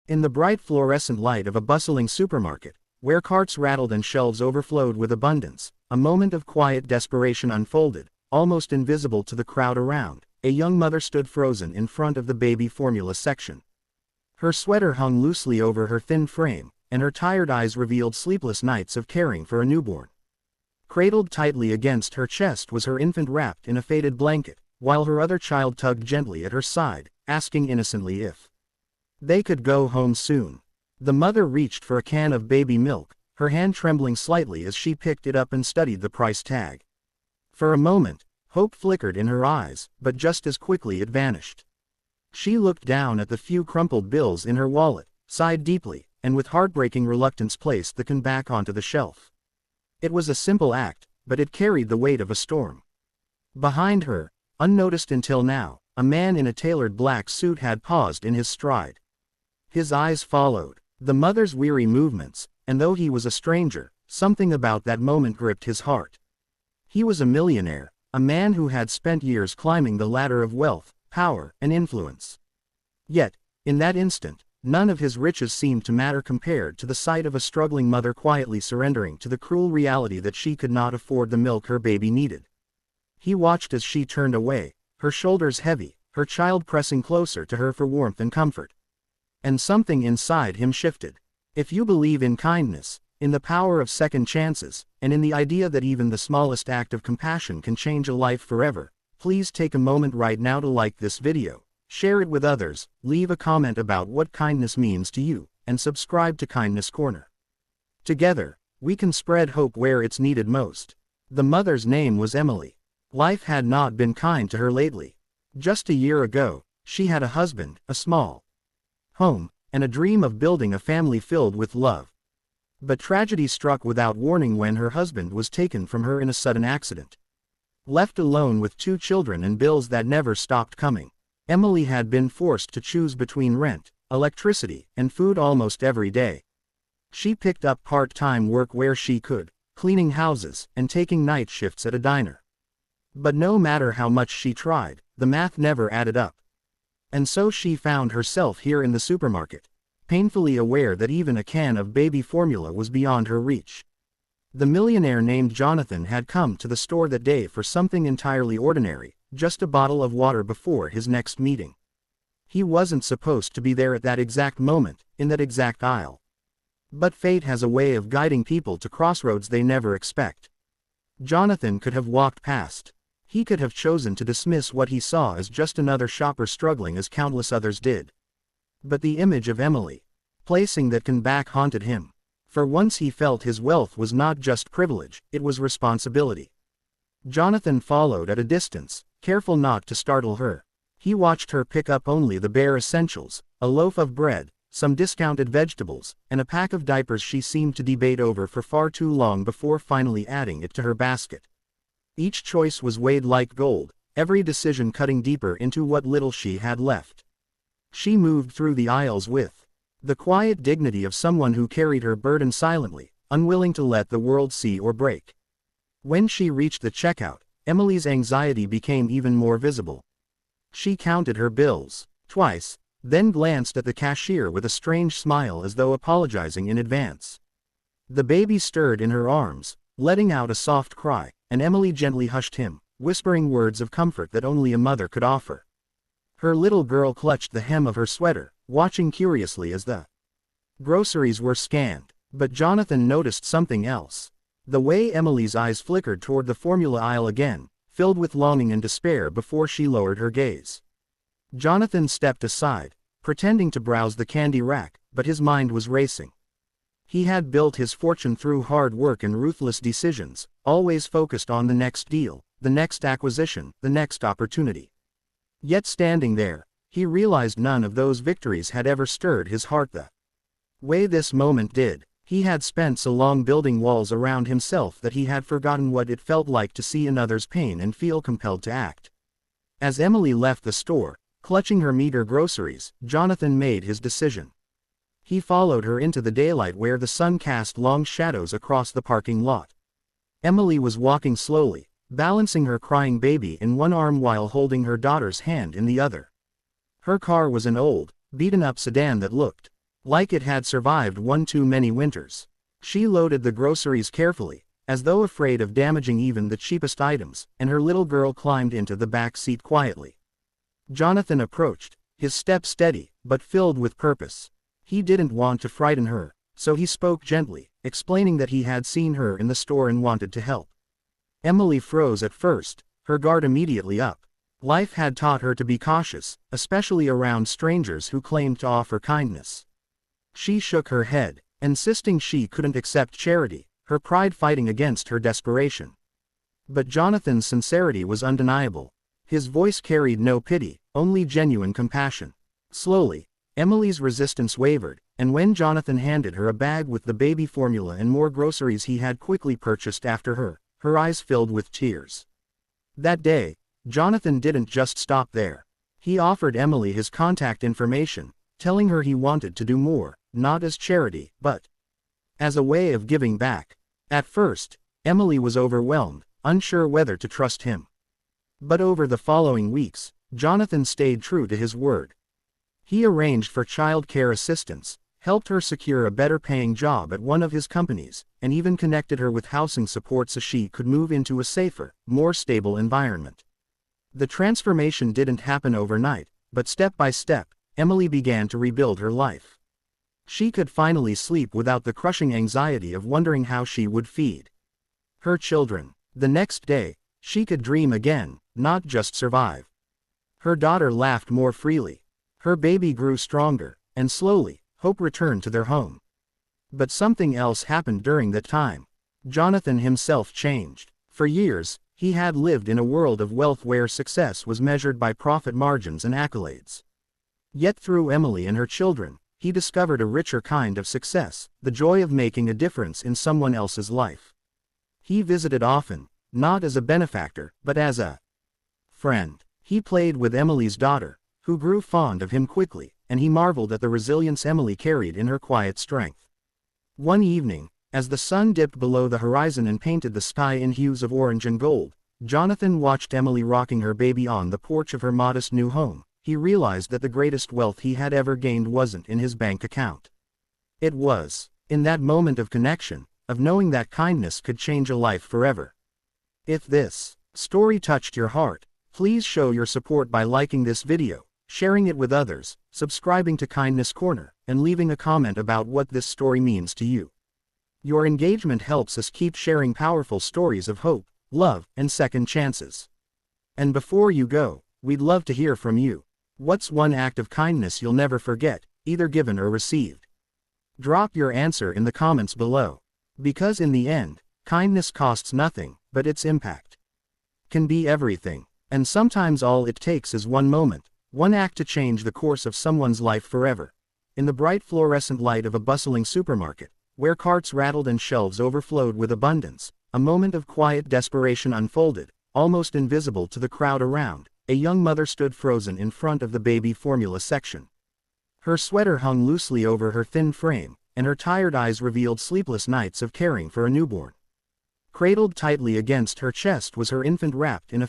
In the bright fluorescent light of a bustling supermarket, where carts rattled and shelves overflowed with abundance, a moment of quiet desperation unfolded, almost invisible to the crowd around. A young mother stood frozen in front of the baby formula section. Her sweater hung loosely over her thin frame, and her tired eyes revealed sleepless nights of caring for a newborn. Cradled tightly against her chest was her infant wrapped in a faded blanket, while her other child tugged gently at her side, asking innocently if they could go home soon. The mother reached for a can of baby milk, her hand trembling slightly as she picked it up and studied the price tag. For a moment, hope flickered in her eyes, but just as quickly it vanished. She looked down at the few crumpled bills in her wallet, sighed deeply, and with heartbreaking reluctance placed the can back onto the shelf. It was a simple act, but it carried the weight of a storm. Behind her, unnoticed until now, a man in a tailored black suit had paused in his stride. His eyes followed the mother's weary movements, and though he was a stranger, something about that moment gripped his heart. He was a millionaire, a man who had spent years climbing the ladder of wealth, power, and influence. Yet, in that instant, none of his riches seemed to matter compared to the sight of a struggling mother quietly surrendering to the cruel reality that she could not afford the milk her baby needed. He watched as she turned away, her shoulders heavy, her child pressing closer to her for warmth and comfort. And something inside him shifted. If you believe in kindness, in the power of second chances, and in the idea that even the smallest act of compassion can change a life forever, please take a moment right now to like this video, share it with others, leave a comment about what kindness means to you, and subscribe to Kindness Corner. Together, we can spread hope where it's needed most. The mother's name was Emily. Life had not been kind to her lately. Just a year ago, she had a husband, a small home, and a dream of building a family filled with love. But tragedy struck without warning when her husband was taken from her in a sudden accident. Left alone with 2 children and bills that never stopped coming, Emily had been forced to choose between rent, electricity, and food almost every day. She picked up part-time work where she could, cleaning houses, and taking night shifts at a diner. But no matter how much she tried, the math never added up. And so she found herself here in the supermarket, painfully aware that even a can of baby formula was beyond her reach. The millionaire named Jonathan had come to the store that day for something entirely ordinary, just a bottle of water before his next meeting. He wasn't supposed to be there at that exact moment, in that exact aisle. But fate has a way of guiding people to crossroads they never expect. Jonathan could have walked past. He could have chosen to dismiss what he saw as just another shopper struggling as countless others did. But the image of Emily, placing that can back haunted him. For once he felt his wealth was not just privilege, it was responsibility. Jonathan followed at a distance, careful not to startle her. He watched her pick up only the bare essentials, a loaf of bread, some discounted vegetables, and a pack of diapers she seemed to debate over for far too long before finally adding it to her basket. Each choice was weighed like gold, every decision cutting deeper into what little she had left. She moved through the aisles with the quiet dignity of someone who carried her burden silently, unwilling to let the world see or break. When she reached the checkout, Emily's anxiety became even more visible. She counted her bills twice, then glanced at the cashier with a strange smile as though apologizing in advance. The baby stirred in her arms, letting out a soft cry, and Emily gently hushed him, whispering words of comfort that only a mother could offer. Her little girl clutched the hem of her sweater, watching curiously as the groceries were scanned. But Jonathan noticed something else. The way Emily's eyes flickered toward the formula aisle again, filled with longing and despair before she lowered her gaze. Jonathan stepped aside, pretending to browse the candy rack, but his mind was racing. He had built his fortune through hard work and ruthless decisions, always focused on the next deal, the next acquisition, the next opportunity. Yet standing there, he realized none of those victories had ever stirred his heart the way this moment did. He had spent so long building walls around himself that he had forgotten what it felt like to see another's pain and feel compelled to act. As Emily left the store, clutching her meager groceries, Jonathan made his decision. He followed her into the daylight where the sun cast long shadows across the parking lot. Emily was walking slowly, balancing her crying baby in one arm while holding her daughter's hand in the other. Her car was an old, beaten-up sedan that looked like it had survived one too many winters. She loaded the groceries carefully, as though afraid of damaging even the cheapest items, and her little girl climbed into the back seat quietly. Jonathan approached, his step steady, but filled with purpose. He didn't want to frighten her, so he spoke gently, explaining that he had seen her in the store and wanted to help. Emily froze at first, her guard immediately up. Life had taught her to be cautious, especially around strangers who claimed to offer kindness. She shook her head, insisting she couldn't accept charity, her pride fighting against her desperation. But Jonathan's sincerity was undeniable. His voice carried no pity, only genuine compassion. Slowly, Emily's resistance wavered, and when Jonathan handed her a bag with the baby formula and more groceries he had quickly purchased after her, her eyes filled with tears. That day, Jonathan didn't just stop there. He offered Emily his contact information, telling her he wanted to do more, not as charity, but as a way of giving back. At first, Emily was overwhelmed, unsure whether to trust him. But over the following weeks, Jonathan stayed true to his word. He arranged for child care assistance, helped her secure a better-paying job at one of his companies, and even connected her with housing support so she could move into a safer, more stable environment. The transformation didn't happen overnight, but step by step, Emily began to rebuild her life. She could finally sleep without the crushing anxiety of wondering how she would feed her children. The next day, she could dream again, not just survive. Her daughter laughed more freely. Her baby grew stronger, and slowly, hope returned to their home. But something else happened during that time. Jonathan himself changed. For years, he had lived in a world of wealth where success was measured by profit margins and accolades. Yet through Emily and her children, he discovered a richer kind of success, the joy of making a difference in someone else's life. He visited often, not as a benefactor, but as a friend. He played with Emily's daughter, who grew fond of him quickly, and he marveled at the resilience Emily carried in her quiet strength. One evening, as the sun dipped below the horizon and painted the sky in hues of orange and gold, Jonathan watched Emily rocking her baby on the porch of her modest new home. He realized that the greatest wealth he had ever gained wasn't in his bank account. It was in that moment of connection, of knowing that kindness could change a life forever. If this story touched your heart, please show your support by liking this video, sharing it with others, subscribing to Kindness Corner, and leaving a comment about what this story means to you. Your engagement helps us keep sharing powerful stories of hope, love, and second chances. And before you go, we'd love to hear from you. What's one act of kindness you'll never forget, either given or received? Drop your answer in the comments below. Because in the end, kindness costs nothing, but its impact can be everything. And sometimes all it takes is one moment, one act to change the course of someone's life forever. In the bright fluorescent light of a bustling supermarket, where carts rattled and shelves overflowed with abundance, a moment of quiet desperation unfolded, almost invisible to the crowd around. A young mother stood frozen in front of the baby formula section. Her sweater hung loosely over her thin frame, and her tired eyes revealed sleepless nights of caring for a newborn. Cradled tightly against her chest was her infant wrapped in a